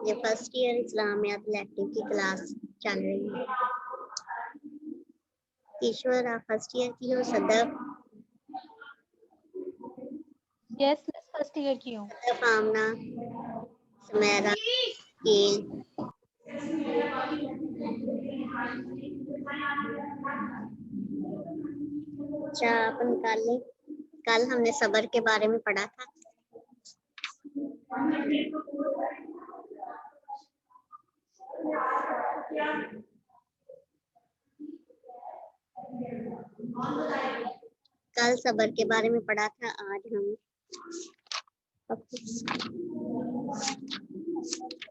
یہ first year اسلامیات elective کی کلاس چل رہی ہے. ایشور آپ فرسٹ ایئر کی ہو؟ صدف یس فرسٹ ایئر کی ہوں. صدف آمنہ سمیرہ کیل. اچھا آپ نکال لیں. کل ہم نے صبر کے بارے میں پڑھا تھا. کل صبر کے بارے میں پڑھا تھا. آج ہم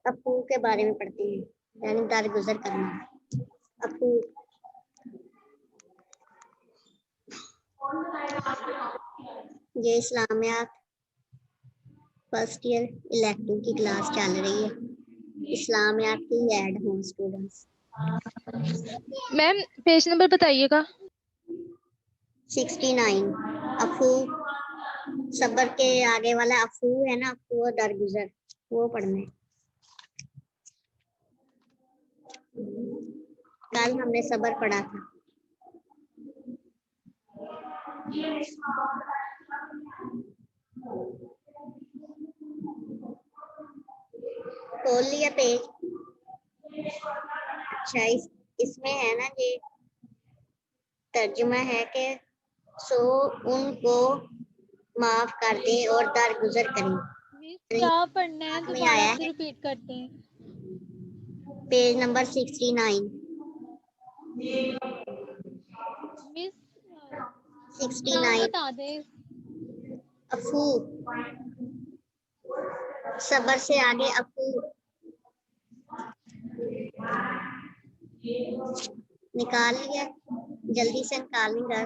افو کے بارے میں پڑھتے ہیں، یعنی درگزر کرنا. افو یہ اسلامیات فرسٹ ایئر الیکٹیو کی کلاس چل رہی ہے. اسلامیات کی ایڈ ہوں اسٹوڈنٹس. میم پیج نمبر بتائیے گا. 69 افو. صبر کے آگے والا افو ہے نا، افو درگزر، وہ پڑھنا ہے. کل ہم نے صبر پڑھا تھا. کھول لیا پیج. اچھا اس میں ہے نا یہ ترجمہ ہے کہ سو ان کو معاف کر دیں اور درگزر کریں. کیا پڑھنا ہے میں دوبارہ آیا سے ہے ریپیٹ کرتے ہیں. Page number 69. مس 69 نام بتا دیں. افو. صبر سے آگے افو. نکال لیا، جلدی سے نکالیں گا.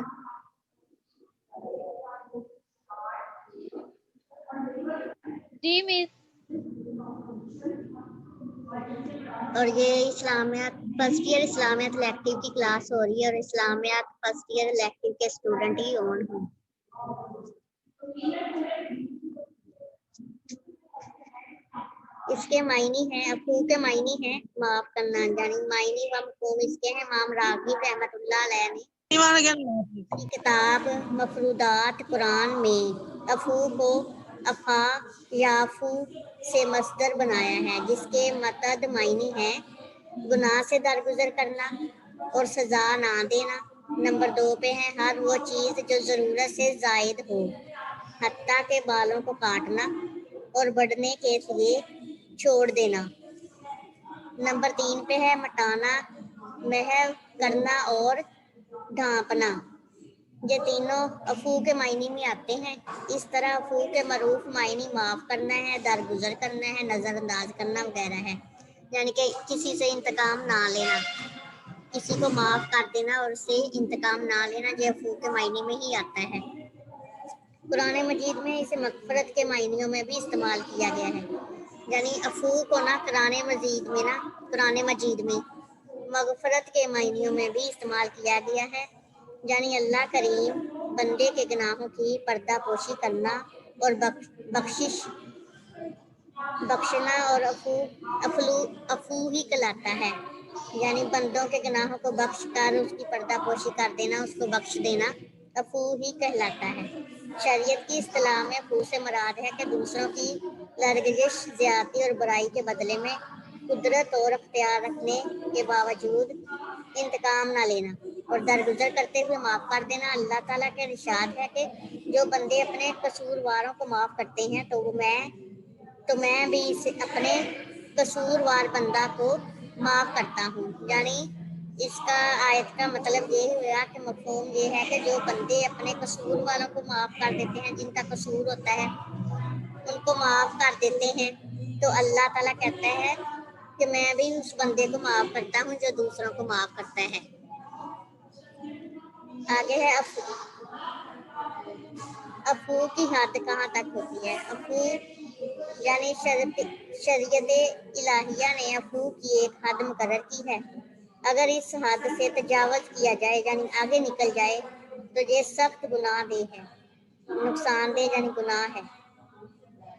جی مس. اور یہ اسلامیات فرسٹ ایئر اسلامیات الیکٹیو کی کلاس ہو رہی ہے، اور اسلامیات فرسٹ ایئر الیکٹیو کے اسٹوڈنٹ ہی اون ہوں. اس کے معنی ہیں، افو کے معنی ہیں معاف کرنا، یعنی معنی و مفہوم اس کے ہیں. امام راغب رحمۃ اللہ علیہ نے کتاب مفروضات قرآن میں افو کو افا یافو سے مصدر بنایا ہے، جس کے متعدد معنی ہے گناہ سے درگزر کرنا اور سزا نہ دینا. نمبر 2 پہ ہے ہر وہ چیز جو ضرورت سے زائد ہو، حتیٰ کہ بالوں کو کاٹنا اور بڑھنے کے لیے چھوڑ دینا. نمبر 3 پہ ہے مٹانا، محو کرنا اور ڈھانپنا. یہ تینوں افو کے معنی میں آتے ہیں. اس طرح افو کے معروف معنی معاف کرنا ہے، درگزر کرنا ہے، نظر انداز کرنا وغیرہ ہے. یعنی کہ کسی سے انتقام نہ لینا، کسی کو معاف کر دینا اور اس سے انتقام نہ لینا، یہ افو کے معنی میں ہی آتا ہے. قرآن مجید میں اسے مغفرت کے معنیوں میں بھی استعمال کیا گیا ہے. یعنی افو کو نا قرآن مجید میں مغفرت کے معنیوں میں بھی استعمال کیا گیا ہے. یعنی اللہ کریم بندے کے گناہوں کی پردہ پوشی کرنا اور بخشنا اور افو ہی کہلاتا ہے. یعنی بندوں کے گناہوں کو بخش کر اس کی پردہ پوشی کر دینا، اس کو بخش دینا افو ہی کہلاتا ہے. شریعت کی اصطلاح میں افو سے مراد ہے کہ دوسروں کی لرزش، زیادتی اور برائی کے بدلے میں قدرت اور اختیار رکھنے کے باوجود انتقام نہ لینا اور درگزر کرتے ہوئے معاف کر دینا. اللہ تعالیٰ کا ارشاد ہے کہ جو بندے اپنے قصورواروں کو معاف کرتے ہیں تو میں بھی اپنے قصوروار بندہ کو معاف کرتا ہوں. یعنی اس کا آیت کا مطلب یہ ہوا کہ مفہوم یہ ہے کہ جو بندے اپنے قصور والوں کو معاف کر دیتے ہیں، جن کا قصور ہوتا ہے ان کو معاف کر دیتے ہیں، تو اللہ تعالیٰ کہتا ہے کہ میں بھی اس بندے کو معاف کرتا ہوں جو دوسروں کو معاف کرتا ہے. آگے ہے افو کی حد کہاں تک ہوتی ہے. افو یعنی شریعت الہیہ نے افو کی ایک حد مقرر کی ہے. اگر اس حد سے تجاوز کیا جائے یعنی آگے نکل جائے تو یہ سخت گناہ دہ ہے، نقصان دہ یعنی گناہ ہے.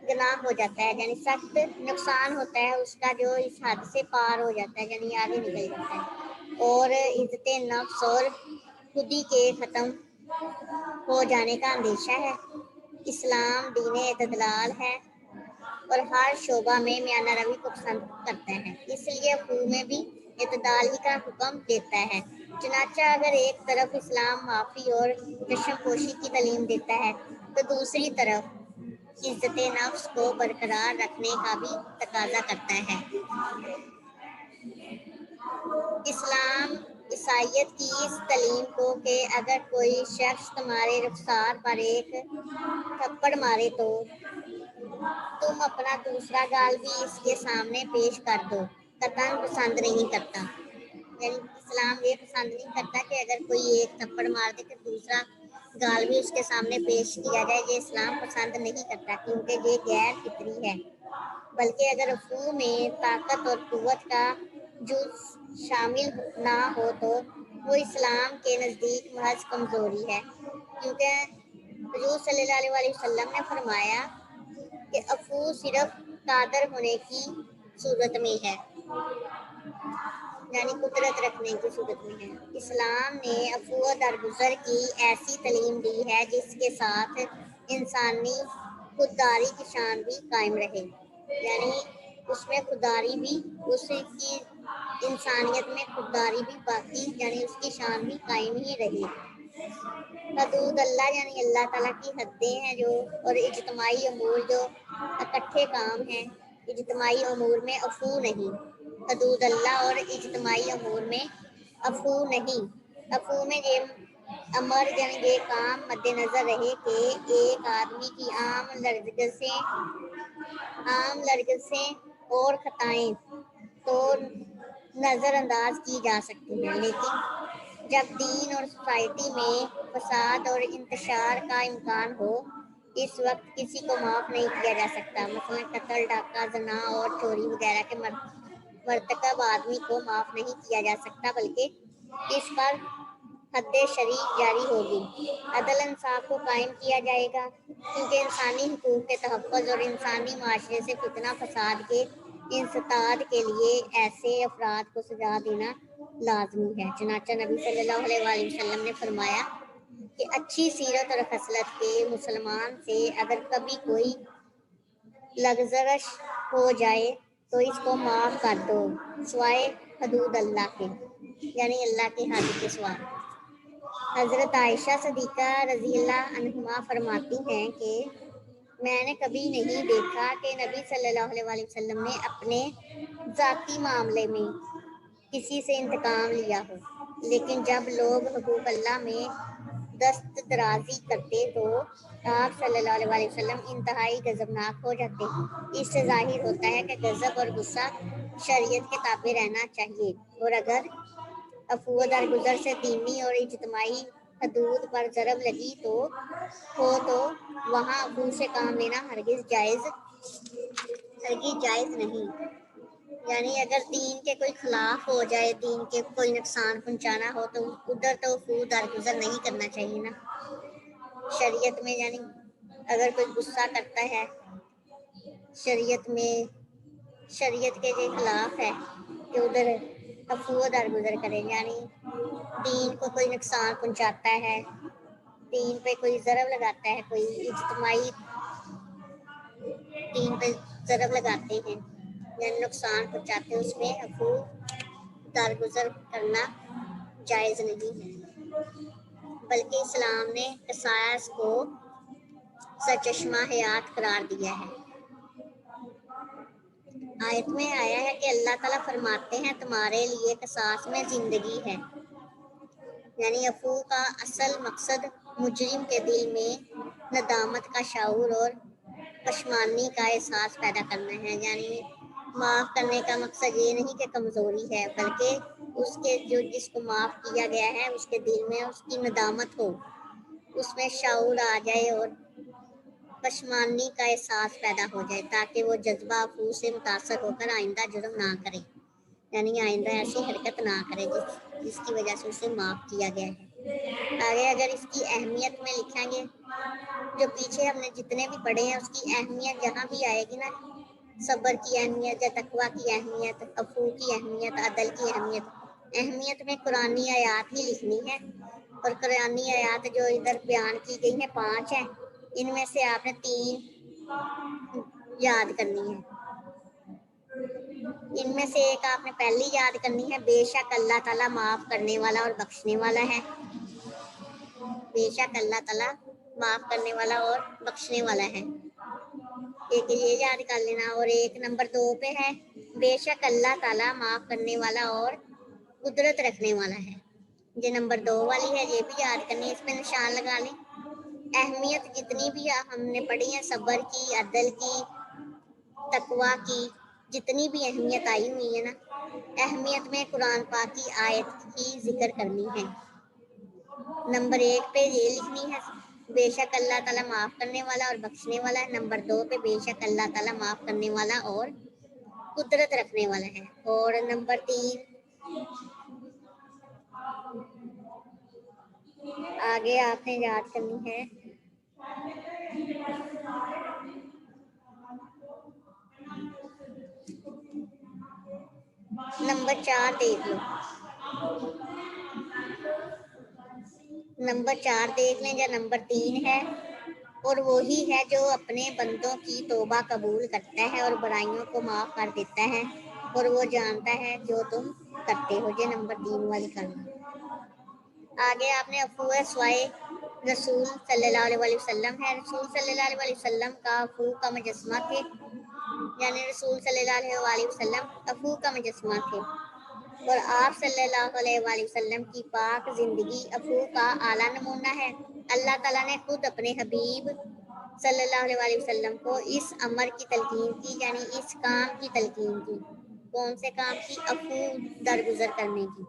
گناہ ہو جاتا ہے، یعنی سخت نقصان ہوتا ہے اس کا جو اس حد سے پار ہو جاتا ہے، یعنی آگے نکل جاتا ہے، اور عزت نفس اور خودی کے ختم ہو جانے کا اندیشہ ہے۔ اسلام دین اعتدال ہے اور ہر شعبہ میں میانہ روی کو پسند کرتا ہے، اس لیے حقوق میں بھی اعتدال ہی کا حکم دیتا ہے۔ چنانچہ اگر ایک طرف اسلام معافی اور چشم پوشی کی تعلیم دیتا ہے تو دوسری طرف عزت نفس کو برقرار رکھنے کا بھی تقاضا کرتا ہے۔ اسلام عیسائیت کی اس تعلیم کو کہ اگر کوئی شخص تمہارے رخسار پر ایک تھپڑ مارے تو تم اپنا دوسرا گال بھی اس کے سامنے پیش کر دو، قطعاً پسند نہیں کرتا۔ یعنی اسلام یہ پسند نہیں کرتا کہ اگر کوئی ایک تھپڑ مار دے تو دوسرا گال بھی اس کے سامنے پیش کیا جائے، یہ اسلام پسند نہیں کرتا کیونکہ یہ غیر فطری ہے۔ بلکہ اگر عفو میں طاقت اور قوت کا جز شامل نہ ہو تو وہ اسلام کے نزدیک محض کمزوری ہے، کیونکہ حضور صلی اللہ علیہ وسلم نے فرمایا کہ عفو صرف قادر ہونے کی صورت میں ہے، یعنی قدرت رکھنے کی صورت میں ہے۔ اسلام نے عفو و درگزر کی ایسی تعلیم دی ہے جس کے ساتھ انسانی خودداری کی شان بھی قائم رہے، یعنی اس میں خودداری بھی، اس کی انسانیت میں خودداری بھی باقی، یعنی اس کی شان بھی قائم ہی رہی۔ حدود اللہ یعنی اللہ تعالیٰ کی حدیں ہیں جو، اور اجتماعی امور جو اکٹھے کام ہیں، اجتماعی امور میں عفو نہیں۔ حدود اللہ اور اجتماعی امور میں عفو نہیں۔ عفو میں یہ امر یعنی یہ کام مد نظر رہے کہ ایک آدمی کی عام لرزشیں اور خطائیں تو نظر انداز کی جا سکتی ہیں، لیکن جب دین اور سوسائٹی میں فساد اور انتشار کا امکان ہو اس وقت کسی کو معاف نہیں کیا جا سکتا۔ مثلا قتل، ڈاکہ، زنا اور چوری وغیرہ کے مرتکب آدمی کو معاف نہیں کیا جا سکتا، بلکہ اس پر حد شرعی جاری ہوگی۔ عدل انصاف کو قائم کیا جائے گا کیونکہ انسانی حقوق کے تحفظ اور انسانی معاشرے سے فتنہ فساد کے انسداد کے لیے ایسے افراد کو سزا دینا لازمی ہے۔ چنانچہ نبی صلی اللہ علیہ وآلہ وسلم نے فرمایا کہ اچھی سیرت اور خصلت کے مسلمان سے اگر کبھی کوئی لغزش ہو جائے تو اس کو معاف کر دو سوائے حدود اللہ کے، یعنی اللہ کے حد کے سوا۔ حضرت عائشہ صدیقہ رضی اللہ عنہما فرماتی ہیں کہ میں نے کبھی نہیں دیکھا کہ نبی صلی اللہ علیہ وآلہ وسلم نے اپنے ذاتی معاملے میں کسی سے انتقام لیا ہو، لیکن جب لوگ حقوق اللہ میں دست درازی کرتے تو آپ صلی اللہ علیہ وآلہ وسلم انتہائی غضبناک ہو جاتے۔ اس سے ظاہر ہوتا ہے کہ غضب اور غصہ شریعت کے تابع رہنا چاہیے، اور اگر عفو و درگزر سے دینی اور اجتماعی حدود پر ضرب لگی تو وہاں عفو سے کام لینا ہرگز جائز نہیں۔ یعنی اگر دین کے کوئی خلاف ہو جائے، دین کے کوئی نقصان پہنچانا ہو تو ادھر تو عفو درگزر نہیں کرنا چاہیے نا شریعت میں۔ یعنی اگر کوئی غصہ کرتا ہے شریعت کے خلاف ہے کہ ادھر عفو درگزر کرے، یعنی دین کو کوئی نقصان پہنچاتا ہے، دین پہ کوئی ضرب لگاتا ہے، کوئی اجتماعی دین پہ ضرب لگاتے ہیں یعنی نقصان پہنچاتے ہیں، اس میں عفو درگزر کرنا جائز نہیں ہے، بلکہ اسلام نے قصاص کو سرچشمہ حیات قرار دیا ہے۔ آیت میں آیا ہے کہ اللہ تعالیٰ فرماتے ہیں تمہارے لیے قصاص میں زندگی ہے، یعنی عفو کا اصل مقصد مجرم کے دل میں ندامت کا شعور اور پشیمانی کا احساس پیدا کرنا ہے۔ یعنی معاف کرنے کا مقصد یہ نہیں کہ کمزوری ہے، بلکہ اس کے جس کو معاف کیا گیا ہے اس کے دل میں اس کی ندامت ہو، اس میں شعور آ جائے اور پشیمانی کا احساس پیدا ہو جائے، تاکہ وہ جذبہ عفو سے متاثر ہو کر آئندہ جرم نہ کرے، یعنی آئندہ ایسی حرکت نہ کرے جس کی وجہ سے اسے معاف کیا گیا ہے۔ آگے اگر اس کی اہمیت میں لکھیں گے، جو پیچھے ہم نے جتنے بھی پڑھے ہیں اس کی اہمیت جہاں بھی آئے گی نا، صبر کی اہمیت یا تقویٰ کی اہمیت، عفو کی اہمیت، عدل کی اہمیت میں قرآنی آیات ہی لکھنی ہے. اور قرآنی آیات جو ادھر بیان کی گئی ہیں 5 ہیں، ان میں سے آپ نے 3 یاد کرنی ہے. ان میں سے ایک آپ نے پہلی یاد کرنی ہے، بے شک اللہ تعالیٰ معاف کرنے والا اور بخشنے والا ہے. بے شک اللہ تعالیٰ معاف کرنے والا اور بخشنے والا ہے. ایک یہ یاد کر لینا. اور ایک نمبر 2 پہ ہے، بے شک اللہ تعالیٰ معاف کرنے والا اور قدرت رکھنے والا ہے. یہ نمبر 2 والی ہے، یہ بھی یاد کرنی ہے، اس پہ نشان لگا لیں. اہمیت جتنی بھی ہم نے پڑھی ہے، صبر کی، عدل کی، تقویٰ کی، جتنی بھی اہمیت آئی ہوئی ہے نا، اہمیت میں قرآن پاک کی آیت کی ذکر کرنی ہے. نمبر 1 پہ یہ لکھنی ہے، بے شک اللہ تعالیٰ معاف کرنے والا اور بخشنے والا ہے. نمبر 2 پہ بے شک اللہ تعالیٰ معاف کرنے والا اور قدرت رکھنے والا ہے. اور نمبر 3 آگے آپ نے یاد کرنی ہے، نمبر 4 دیکھ لو. نمبر 4 دیکھ لیں، یا نمبر 3 ہے، اور وہی ہے جو اپنے بندوں کی توبہ قبول کرتا ہے اور برائیوں کو معاف کر دیتا ہے، اور وہ جانتا ہے جو تم کرتے ہو. یہ نمبر 3 والی کرنا. آگے آپ نے عفو سوائے رسول صلی اللہ علیہ وسلم ہے. رسول صلی اللہ علیہ وسلم کا عفو کا مجسمہ تھے، یعنی رسول صلی اللہ علیہ وسلم عفو کا مجسمہ تھے، اور آپ صلی اللہ علیہ وسلم کی پاک زندگی عفو کا اعلیٰ نمونہ ہے. اللہ تعالیٰ نے خود اپنے حبیب صلی اللہ علیہ وسلم کو اس امر کی تلقین کی، یعنی اس کام کی تلقین کی. کون سے کام کی؟ عفو درگزر کرنے کی.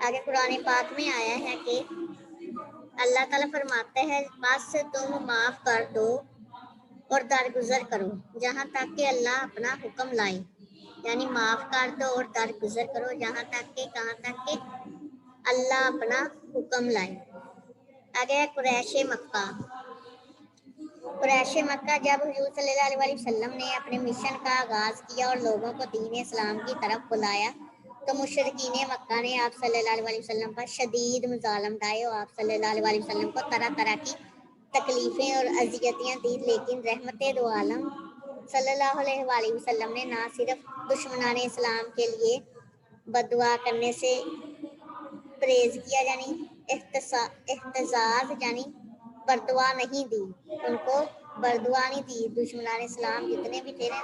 آگے قرآن پاک میں آیا ہے کہ اللہ تعالیٰ فرماتے ہیں، بس تم معاف کر دو اور درگزر کرو جہاں تک کہ اللہ اپنا حکم لائے. یعنی معاف کر دو اور درگزر کرو جہاں تک کہ، کہاں تک کہ اللہ اپنا حکم لائے. آگے قریش مکہ. قریش مکہ جب حضور صلی اللہ علیہ وسلم نے اپنے مشن کا آغاز کیا اور لوگوں کو دین اسلام کی طرف بلایا، تو مشرکین مکہ نے آپ صلی اللہ علیہ وسلم پر شدید مظالم ڈھائے اور آپ صلی اللہ علیہ وسلم کو طرح طرح کی تکلیفیں اور اذیتیں دی. لیکن رحمت دو عالم صلی اللہ علیہ وسلم نے نہ صرف دشمنان اسلام کے لیے بددعا کرنے سے پرہیز کیا، یعنی احتجاج یعنی بردعا نہیں دی، ان کو بردعا نہیں دی. دشمنان اسلام جتنے بھی تھے نا،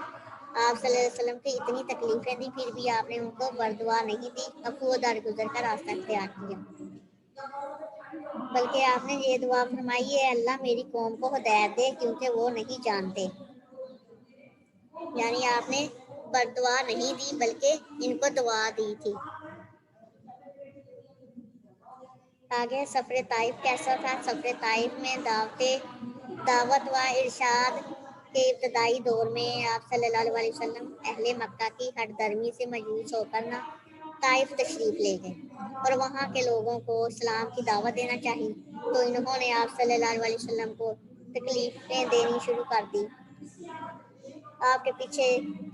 آپ صلی اللہ علیہ وسلم کی اتنی تکلیفیں دی، پھر بھی آپ نے ان کو بردعا نہیں دی، عفو و درگزر کا راستہ اختیار کیا. بلکہ آپ نے یہ دعا فرمائی ہے، اللہ میری قوم کو ہدایت دے کیونکہ وہ نہیں جانتے. یعنی آپ نے بردعا نہیں دی بلکہ ان کو دعا دی تھی. آگے سفر طائف کیسا تھا؟ سفر طائف میں دعوت و ارشاد کے ابتدائی دور میں آپ صلی اللہ علیہ وسلم اہل مکہ کی ہٹ درمی سے مایوس ہو کر نہ طائف تشریف لے گئے اور وہاں کے لوگوں کو اسلام کی دعوت دینا چاہی، تو انہوں نے آپ صلی اللہ علیہ وسلم کو تکلیفیں دینی شروع کر دی. آپ کے پیچھے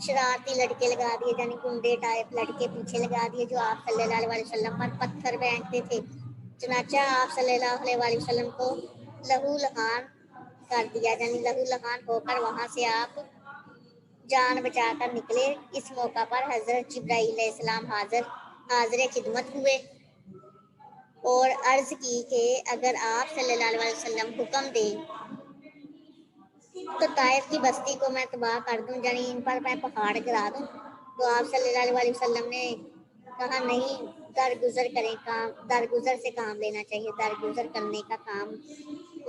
شرارتی لڑکے لگا دیے، یعنی گنڈے ٹائپ لڑکے پیچھے لگا دیے جو آپ صلی اللہ علیہ وسلم پر پتھر پھینکتے تھے. چنانچہ آپ صلی اللہ علیہ وسلم کو لہو لہان کر دیا، یعنی لہو لہان ہو کر وہاں سے آپ جان بچا کر نکلے. اس موقع پر حضرت جبرائیل علیہ السلام حاضر خدمت ہوئے اور عرض کی کہ اگر آپ صلی اللہ علیہ وسلم حکم دیں تو طائف کی بستی کو میں تباہ کر دوں، یعنی ان پر میں پہاڑ گرا دوں. تو آپ صلی اللہ علیہ وسلم نے کہا نہیں، درگزر کریں، درگزر سے کام لینا چاہیے. درگزر کرنے کا کام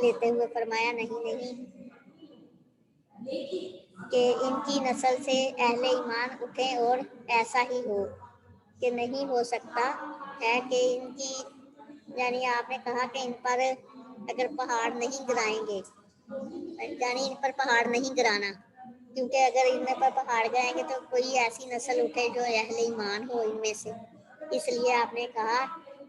لیتے ہوئے فرمایا نہیں کہ ان کی نسل سے اہل ایمان اٹھیں، اور ایسا ہی ہو کہ نہیں ہو سکتا ہے کہ ان کی، یعنی آپ نے کہا کہ ان پر اگر پہاڑ نہیں گرائیں گے، یعنی ان پر پہاڑ نہیں گرانا، کیونکہ اگر ان پر پہاڑ گرائیں گے تو کوئی ایسی نسل اٹھے جو اہل ایمان ہو ان میں سے. اس لیے آپ نے کہا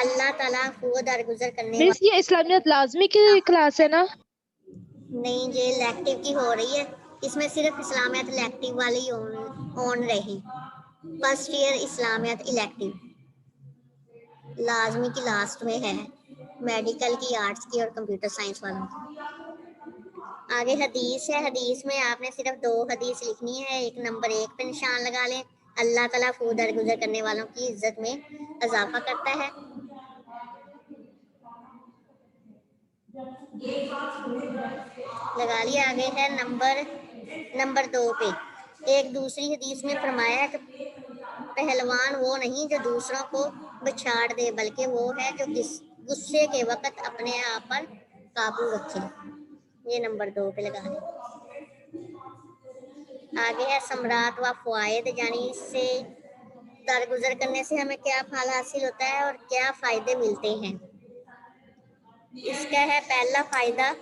اللہ تعالیٰ عفو درگزر کرنے مس یہ اسلامیات لازمی کی کلاس ہے نا؟ نہیں، یہ الیکٹیو کی ہو رہی ہے، اس میں صرف اسلامیات الیکٹیو والی آن رہی. فرسٹ ایئر اسلامیات الیکٹیو لازمی کی لاسٹ میں ہے، میڈیکل کی، آرٹس کی اور کمپیوٹر سائنس والوں کی. آگے حدیث ہے. حدیث میں آپ نے صرف 2 حدیث لکھنی ہے. ایک نمبر 1 پہ نشان لگا لیں. اللہ تعالیٰ عفو درگزر کرنے والوں کی عزت میں اضافہ کرتا ہے. لگا لیا. آگے ہے نمبر 2 پہ. ایک دوسری حدیث میں فرمایا ہے کہ پہلوان وہ نہیں جو دوسروں کو بچھاڑ دے، بلکہ وہ ہے جو غصے کے وقت اپنے آپ پر قابو رکھے. یہ نمبر 2 پہ لگا دیں. آگے ہے ثمرات و فوائد، یعنی اس سے درگزر کرنے سے ہمیں کیا پھل حاصل ہوتا ہے اور کیا فائدے ملتے ہیں. اس کا ہے پہلا فائدہ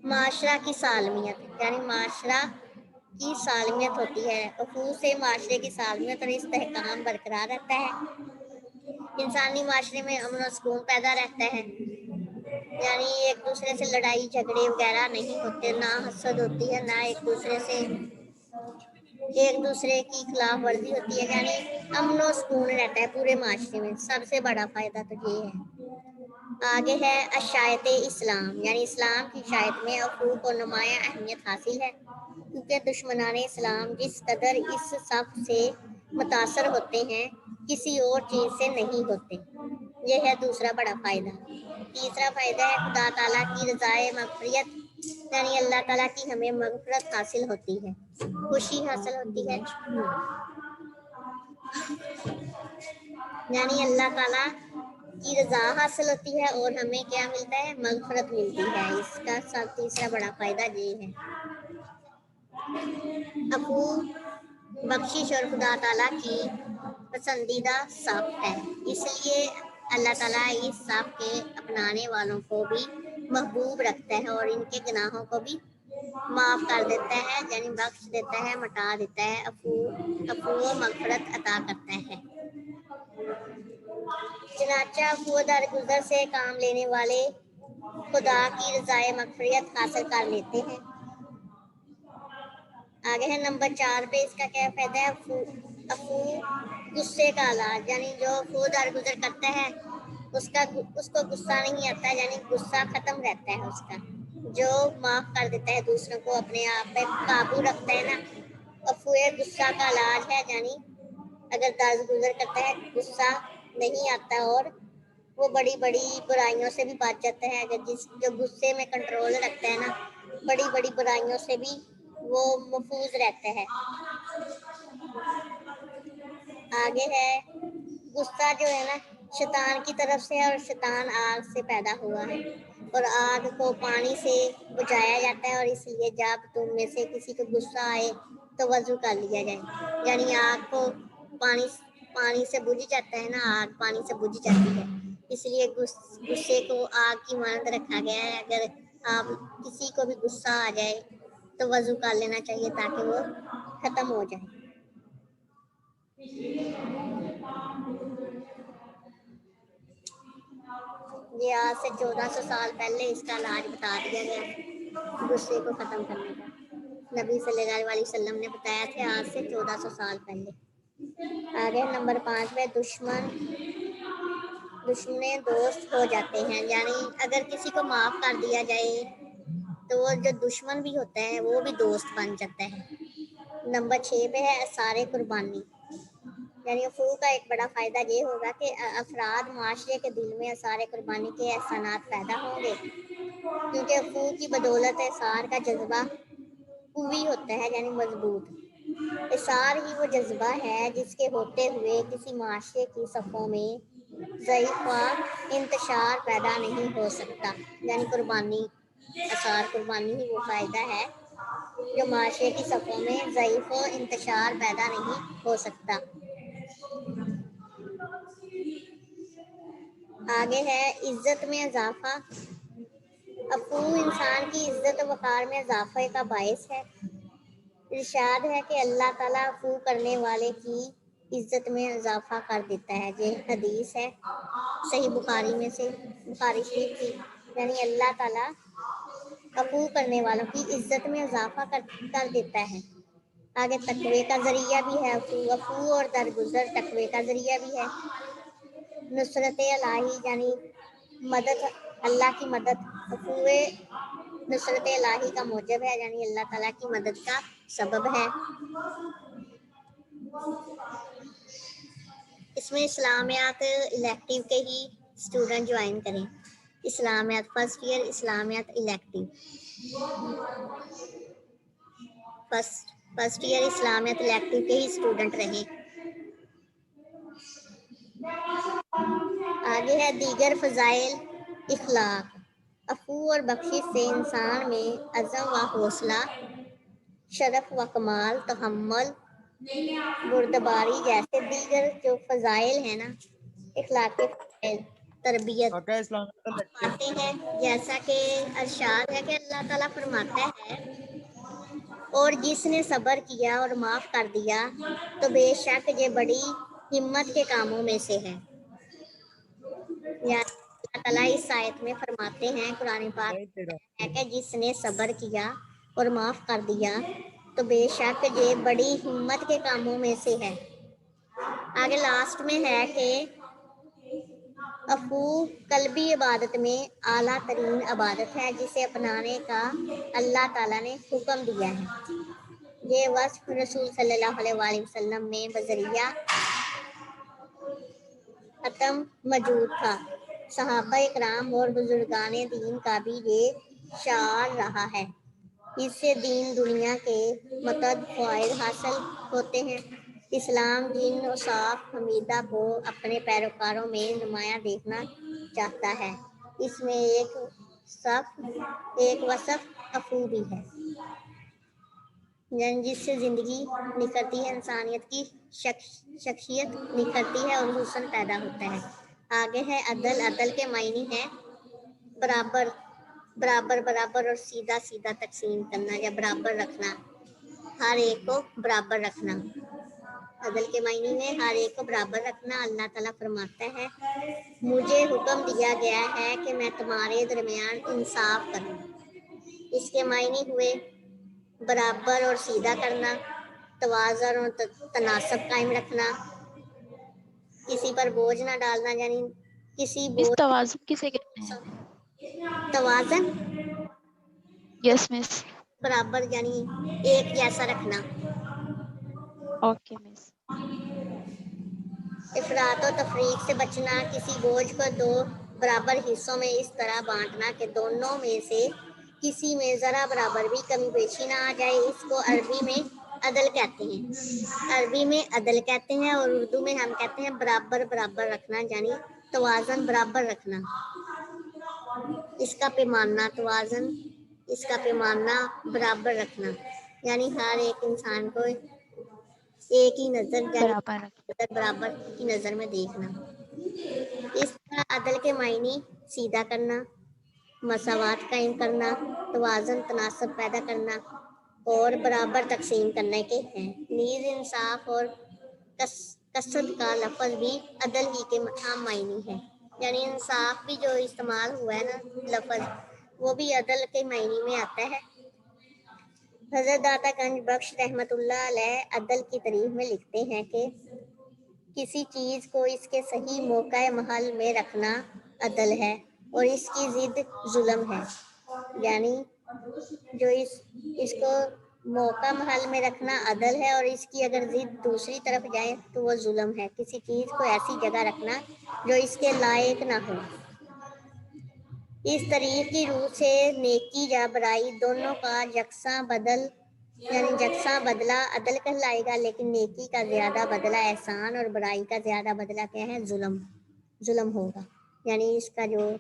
معاشرہ کی سالمیت، یعنی معاشرہ کی سالمیت ہوتی ہے. عفو سے معاشرے کی سالمیت اور استحکام برقرار رہتا ہے. انسانی معاشرے میں امن و سکون پیدا رہتا ہے، یعنی ایک دوسرے سے لڑائی جھگڑے وغیرہ نہیں ہوتے، نہ حسد ہوتی ہے، نہ ایک دوسرے کی خلاف ورزی ہوتی ہے، یعنی امن و سکون رہتا ہے پورے معاشرے میں. سب سے بڑا فائدہ تو یہ ہے. آگے ہے اشاعت اسلام، یعنی اسلام کی اشاعت میں عفو کو نمایاں اہمیت حاصل ہے، کیونکہ دشمنان اسلام جس قدر اس صف سے متاثر ہوتے ہیں کسی اور چیز سے نہیں ہوتے. یہ ہے دوسرا بڑا فائدہ. تیسرا فائدہ ہے خدا تعالیٰ کی رضائے مغفرت، یعنی اللہ تعالیٰ کی ہمیں مغفرت حاصل ہوتی ہے، خوشی حاصل ہوتی ہے، یعنی اللہ تعالیٰ کی رضا حاصل ہوتی ہے اور ہمیں کیا ملتا ہے؟ مغفرت ملتی ہے. اس کا تیسرا بڑا فائدہ یہ ہے. عفو بخشش اور خدا تعالیٰ کی پسندیدہ صف ہے، اس لیے اللہ تعالیٰ اس صف کے اپنانے والوں کو بھی محبوب رکھتا ہے اور ان کے گناہوں کو بھی معاف کر دیتا ہے، یعنی بخش دیتا ہے، مٹا دیتا ہے. عفو و مغفرت عطا کرتا ہے. چنانچہ عفو درگزر سے کام لینے والے خدا کی رضائے مغفرت حاصل کر لیتے ہیں. آگے ہے نمبر 4 پہ. اس کا کیا فائدہ ہے؟ عفو غصے کا علاج، یعنی جو عفو درگزر کرتا ہے اس کو غصہ نہیں آتا، یعنی غصہ ختم رہتا ہے اس کا. جو معاف کر دیتا ہے دوسروں کو، اپنے آپ پہ قابو رکھتا ہے نا، عفو غصہ کا علاج ہے. یعنی اگر درگزر کرتا ہے غصہ نہیں آتا اور وہ بڑی بڑی برائیوں سے بھی بچ جاتا ہے. اگر جو غصے میں کنٹرول رکھتا ہے نا، بڑی بڑی برائیوں سے بھی وہ محفوظ رہتا ہے. آگے ہے غصہ جو ہے نا شیطان کی طرف سے ہے، اور شیطان آگ سے پیدا ہوا ہے اور آگ کو پانی سے بجھایا جاتا ہے، اور اس لیے جب تم میں سے کسی کو غصہ آئے تو وضو کر لیا جائے. یعنی آگ کو پانی سے بجھ جاتا ہے نا، آگ پانی سے بجھ جاتی ہے، اس لیے غصے کو آگ کی مانند رکھا گیا ہے. اگر آپ کسی کو بھی غصہ آ جائے تو وضو کر لینا چاہیے تاکہ وہ ختم ہو جائے. یہ آج سے 1400 سال پہلے اس کا علاج بتا دیا گیا، غصے کو ختم کرنے کا. نبی صلی اللہ علیہ وسلم نے بتایا تھا آج سے 1400 سال پہلے. آگے نمبر 5 میں دشمن دوست ہو جاتے ہیں، یعنی اگر کسی کو معاف کر دیا جائے تو وہ جو دشمن بھی ہوتا ہے وہ بھی دوست بن جاتا ہے. نمبر 6 پہ ہے آثار قربانی، یعنی عفو کا ایک بڑا فائدہ یہ ہوگا کہ افراد معاشرے کے دل میں آثار قربانی کے احسانات پیدا ہوں گے، کیونکہ عفو کی بدولت آثار کا جذبہ قوی ہوتا ہے، یعنی مضبوط. اثار ہی وہ جذبہ ہے جس کے ہوتے ہوئے کسی معاشرے کی صفوں میں ضعیف و انتشار پیدا نہیں ہو سکتا. یعنی آثار قربانی ہی وہ فائدہ ہے جو معاشرے کی صفوں میں ضعیف و انتشار پیدا نہیں ہو سکتا. آگے ہے عزت میں اضافہ. عفو انسان کی عزت و وقار میں اضافے کا باعث ہے. ارشاد ہے کہ اللہ تعالیٰ عفو کرنے والے کی عزت میں اضافہ کر دیتا ہے. یہ حدیث ہے صحیح بخاری میں سے، بخاری شریف کی. یعنی اللہ تعالیٰ عفو کرنے والوں کی عزت میں اضافہ کر دیتا ہے. آگے تقوی کا ذریعہ بھی ہے عفو اور درگزر تقوی کا ذریعہ بھی ہے. نصرت الہی یعنی مدد، اللہ کی مدد. عفو نصرت الہی کا موجب ہے، یعنی اللہ تعالیٰ کی مدد کا سبب ہے. اس میں اسلامیات الیکٹیو کے ہی اسٹوڈنٹ جوائن کریں. اسلامیات فرسٹ ایئر اسلامیات الیکٹیو، فرسٹ ایئر اسلامیات الیکٹیو کے ہی اسٹوڈنٹ رہیں. آگے ہے دیگر فضائل اخلاق. عفو اور بخشش سے انسان میں عزم و حوصلہ، شرف و کمال، تحمل، بردباری جیسے دیگر جو فضائل ہیں نا، اخلاقی فضائل، تربیت پاتے ہیں. جیسا کہ ارشاد ہے کہ اللہ تعالیٰ فرماتا ہے اور جس نے صبر کیا اور معاف کر دیا تو بے شک یہ بڑی ہمت کے کاموں میں سے ہے. یعنی اللہ تعالیٰ اس آیت میں فرماتے ہیں قرآن پاک ہے کہ جس نے صبر کیا اور معاف کر دیا تو بے شک یہ بڑی ہمت کے کاموں میں سے ہے. آگے لاسٹ میں ہے کہ عفو قلبی عبادت میں اعلیٰ ترین عبادت ہے جسے اپنانے کا اللہ تعالیٰ نے حکم دیا ہے. یہ وصف رسول صلی اللہ علیہ وسلم میں بذریعہ ختم موجود تھا. صحابہ اکرام اور بزرگان دین کا بھی یہ شعار رہا ہے. اس سے دین دنیا کے متعدد فوائد حاصل ہوتے ہیں. اسلام دین صاف حمیدہ کو اپنے پیروکاروں میں نمایاں دیکھنا چاہتا ہے. اس میں ایک وصف عفو بھی ہے، یعنی جس سے زندگی نکھرتی ہے، انسانیت کی شخصیت نکھرتی ہے اور حسن پیدا ہوتا ہے. آگے ہے عدل. عدل کے معنی ہے برابر برابر اور سیدھا سیدھا تقسیم کرنا یا برابر رکھنا، ہر ایک کو برابر رکھنا. عدل کے معنی میں ہر ایک کو برابر رکھنا. اللہ تعالیٰ فرماتا ہے مجھے حکم دیا گیا ہے کہ میں تمہارے درمیان انصاف کروں. اس کے معنی ہوئے برابر اور سیدھا کرنا، توازن اور تناسب قائم رکھنا، کسی پر بوجھ نہ ڈالنا، یعنی کسی مس بوجھ توازن کسے کہتے ہیں؟ توازن یس مس. برابر یعنی ایک جیسا رکھنا. اوکے مس. افراط و تفریق سے بچنا، کسی بوجھ کو دو برابر حصوں میں اس طرح بانٹنا کہ دونوں میں سے کسی میں ذرا برابر بھی کمی بیشی نہ آ جائے. اس کو عربی میں عدل کہتے ہیں. عربی میں عدل کہتے ہیں اور اردو میں ہم کہتے ہیں برابر رکھنا، یعنی توازن برابر رکھنا. اس کا پیمانہ توازن، اس کا پیمانہ برابر رکھنا، یعنی ہر ایک انسان کو ایک ہی نظر یعنی برابر رکھ. برابر کی نظر میں دیکھنا. اس طرح عدل کے معنی سیدھا کرنا، مساوات قائم کرنا، توازن تناسب پیدا کرنا اور برابر تقسیم کرنے کے ہیں. نیز انصاف اور قصد کا لفظ بھی عدل ہی کے عام معنی ہے، یعنی انصاف بھی جو استعمال ہوا ہے نا لفظ، وہ بھی عدل کے معنی میں آتا ہے. حضرت داتا گنج بخش رحمت اللہ علیہ عدل کی تعریف میں لکھتے ہیں کہ کسی چیز کو اس کے صحیح موقع محل میں رکھنا عدل ہے اور اس کی ضد ظلم ہے. یعنی جو اس کو موقع محل میں رکھنا عدل ہے اور اس کی اگر ضد دوسری طرف جائے تو وہ ظلم ہے. کسی چیز کو ایسی جگہ رکھنا جو اس کے لائق نہ ہو. اس طریق کی روح سے نیکی یا برائی دونوں کا یکساں بدلہ عدل کہلائے گا، لیکن نیکی کا زیادہ بدلہ احسان اور برائی کا زیادہ بدلہ کیا ہے؟ ظلم ہوگا، یعنی اس کا جو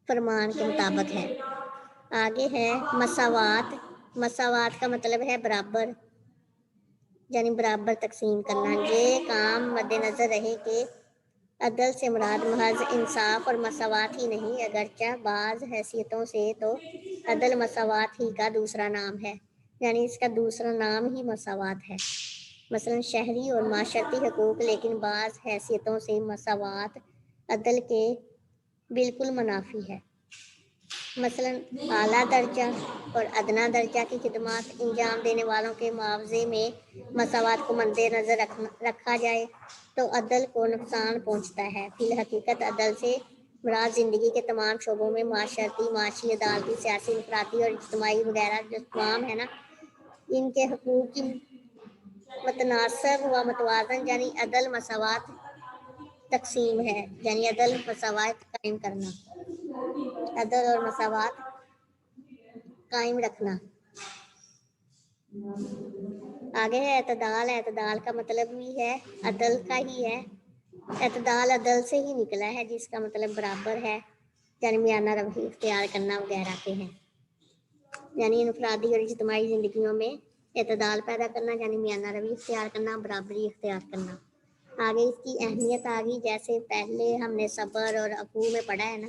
فرمان کے مطابق ہے. آگے ہے مساوات. مساوات کا مطلب ہے برابر، یعنی برابر تقسیم کرنا. یہ کام مد نظر رہے کہ عدل سے مراد محض انصاف اور مساوات ہی نہیں، اگرچہ بعض حیثیتوں سے تو عدل مساوات ہی کا دوسرا نام ہے، یعنی اس کا دوسرا نام ہی مساوات ہے. مثلا شہری اور معاشرتی حقوق، لیکن بعض حیثیتوں سے مساوات عدل کے بالکل منافی ہے۔ مثلا اعلیٰ درجہ اور ادنیٰ درجہ کی خدمات انجام دینے والوں کے معاوضے میں مساوات کو مد نظر رکھا جائے تو عدل کو نقصان پہنچتا ہے۔ فی الحقیقت عدل سے مراد زندگی کے تمام شعبوں میں معاشرتی، معاشی، عدالتی، سیاسی، انفرادی اور اجتماعی وغیرہ جو تمام ہے نا، ان کے حقوق کی متناسب و متوازن یعنی عدل مساوات تقسیم ہے، یعنی عدل مساوات قائم کرنا، عدل اور مساوات قائم رکھنا۔ آگے ہے اعتدال۔ اعتدال کا مطلب بھی ہے عدل کا ہی ہے۔ اعتدال عدل سے ہی نکلا ہے، جس کا مطلب برابر ہے، درمیانہ روی اختیار کرنا وغیرہ کے ہیں، یعنی انفرادی اور اجتماعی زندگیوں میں اعتدال پیدا کرنا، یعنی میانہ روی اختیار کرنا، برابری اختیار کرنا۔ آگے اس کی اہمیت آ گئی، جیسے پہلے ہم نے صبر اور عفو میں پڑھا ہے نا،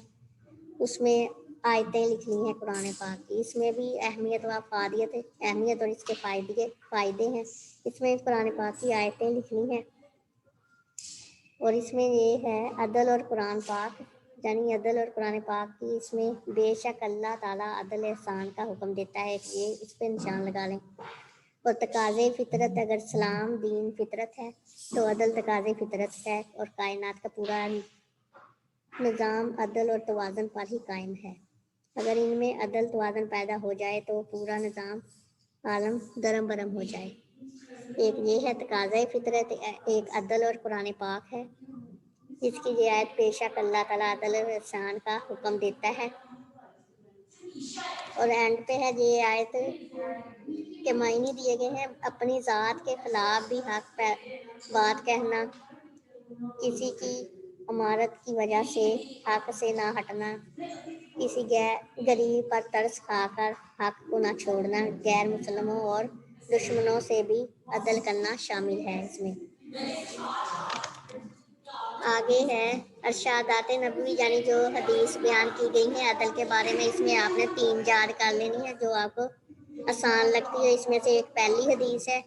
اس میں آیتیں لکھنی ہیں قرآن پاک کی، اس میں بھی اہمیت و افادیت ہے، اہمیت اور اس کے فائدے ہیں۔ اس میں قرآن پاک کی آیتیں لکھنی ہیں، اور اس میں یہ ہے عدل اور قرآن پاک، یعنی عدل اور قرآن پاک کی اس میں بے شک اللہ تعالیٰ عدل احسان کا حکم دیتا ہے، یہ اس پہ نشان لگا لیں۔ اور تقاضے فطرت، اگر اسلام دین فطرت ہے تو عدل تقاضے فطرت ہے، اور کائنات کا پورا نظام عدل اور توازن پر ہی قائم ہے۔ اگر ان میں عدل توازن پیدا ہو جائے تو پورا نظام عالم درم برم ہو جائے۔ ایک یہ ہے تقاضۂ فطرت، ایک عدل اور قرآن پاک ہے، جس کی رعایت بے شک اللہ تعالیٰ عدل اور احسان کا حکم دیتا ہے۔ اور اینڈ پہ ہے یہ آیت کے معنی دیے گئے ہیں، اپنی ذات کے خلاف بھی حق بات کہنا، کسی کی امارت کی وجہ سے حق سے نہ ہٹنا، کسی غریب پر ترس کھا کر حق کو نہ چھوڑنا، غیر مسلموں اور دشمنوں سے بھی عدل کرنا شامل ہے اس میں۔ آگے ہے ارشادات نبوی، یعنی جو حدیث بیان کی گئی ہیں عدل کے بارے میں، اس میں آپ نے 3 یاد کر لینی ہے جو آپ کو آسان لگتی ہے۔ اس میں سے ایک پہلی حدیث ہے،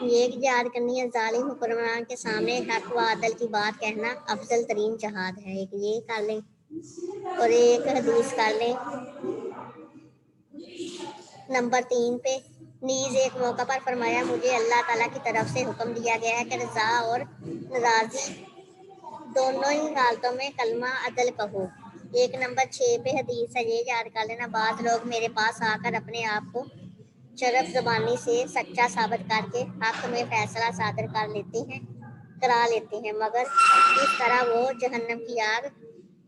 یہ یاد کرنی ہے، ظالم حکمران کے سامنے حق و عدل کی بات کہنا افضل ترین جہاد ہے، ایک یہ کر لیں۔ اور ایک حدیث کر لیں نمبر 3 پہ، نیز ایک موقع پر فرمایا، مجھے اللہ تعالیٰ کی طرف سے حکم دیا گیا ہے کہ رضا اور ناراضی دونوں ہی حالتوں میں کلمہ عدل کہو۔ ایک نمبر 6 پہ حدیث ہے، یہ یاد کر لینا، بعض لوگ میرے پاس آ کر اپنے آپ کو شرف زبانی سے سچا ثابت کر کے حق میں فیصلہ صادر کرا لیتے ہیں، مگر اس طرح وہ جہنم کی آگ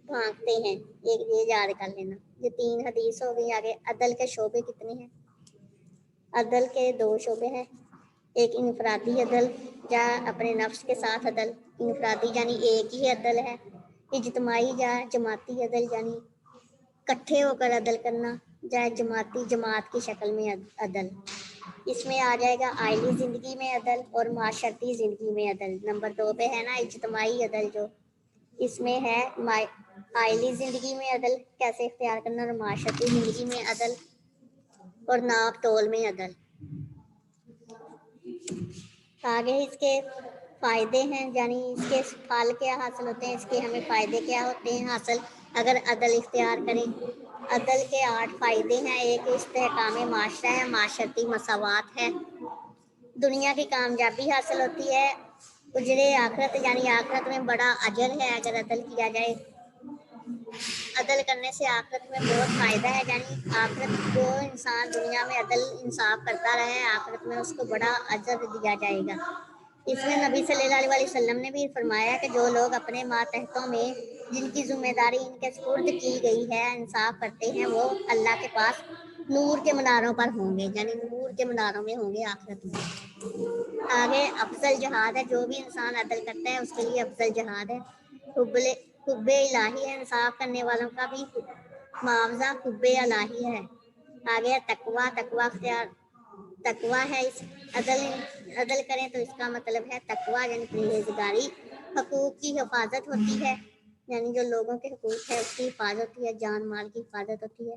بھانکتے ہیں، ایک یہ یاد کر لینا۔ یہ 3 حدیث ہو گئی۔ آگے عدل کے شعبے کتنے ہیں؟ عدل کے 2 شعبے ہیں، ایک انفرادی عدل یا اپنے نفس کے ساتھ عدل، انفرادی یعنی ایک ہی عدل ہے، اجتماعی یا جماعتی عدل یعنی کٹھے ہو کر عدل کرنا، یا جماعتی جماعت کی شکل میں عدل۔ اس میں آ جائے گا آئلی زندگی میں عدل اور معاشرتی زندگی میں عدل۔ نمبر 2 پہ ہے نا اجتماعی عدل، جو اس میں ہے آئلی زندگی میں عدل کیسے اختیار کرنا، اور معاشرتی زندگی میں عدل اور ناپ تول میں عدل۔ آگے اس کے فائدے ہیں، یعنی اس کے پھل کیا حاصل ہوتے ہیں، اس کے ہمیں فائدے کیا ہوتے ہیں حاصل اگر عدل اختیار کریں۔ عدل کے 8 فائدے ہیں، ایک استحکام معاشرہ ہے، معاشرتی مساوات ہے، دنیا کی کامیابی حاصل ہوتی ہے، اجرے آخرت یعنی آخرت میں بڑا اجر ہے اگر عدل کیا جائے، عدل کرنے سے آخرت میں بہت فائدہ ہے، یعنی آخرت جو انسان دنیا میں عدل انصاف کرتا رہے آخرت میں اس کو بڑا اجر دیا جائے گا۔ اس میں نبی صلی اللہ علیہ وسلم نے بھی فرمایا کہ جو لوگ اپنے ماتحتوں میں جن کی ذمہ داری ان کے سپرد کی گئی ہے انصاف کرتے ہیں، وہ اللہ کے پاس نور کے مناروں پر ہوں گے، یعنی نور کے مناروں میں ہوں گے آخرت میں۔ آگے افضل جہاد ہے، جو بھی انسان عدل کرتا ہے اس کے لیے افضل جہاد ہے، حب الہی ہے، انصاف کرنے والوں کا بھی معاوضہ حب الہی ہے۔ آگے تقویٰ، تقویٰ ہے، اس عدل کریں تو اس کا مطلب ہے تقویٰ یعنی پرہیزگاری، حقوق کی حفاظت ہوتی ہے، یعنی جو لوگوں کے حقوق ہے اس کی حفاظت ہوتی ہے، جان مال کی حفاظت ہوتی ہے،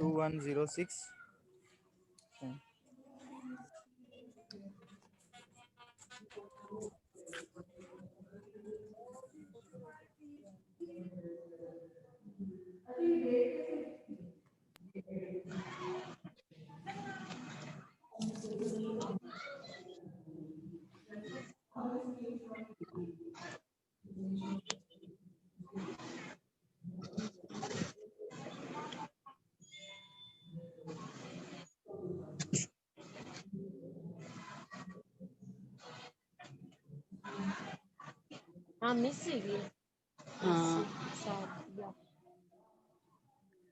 2106।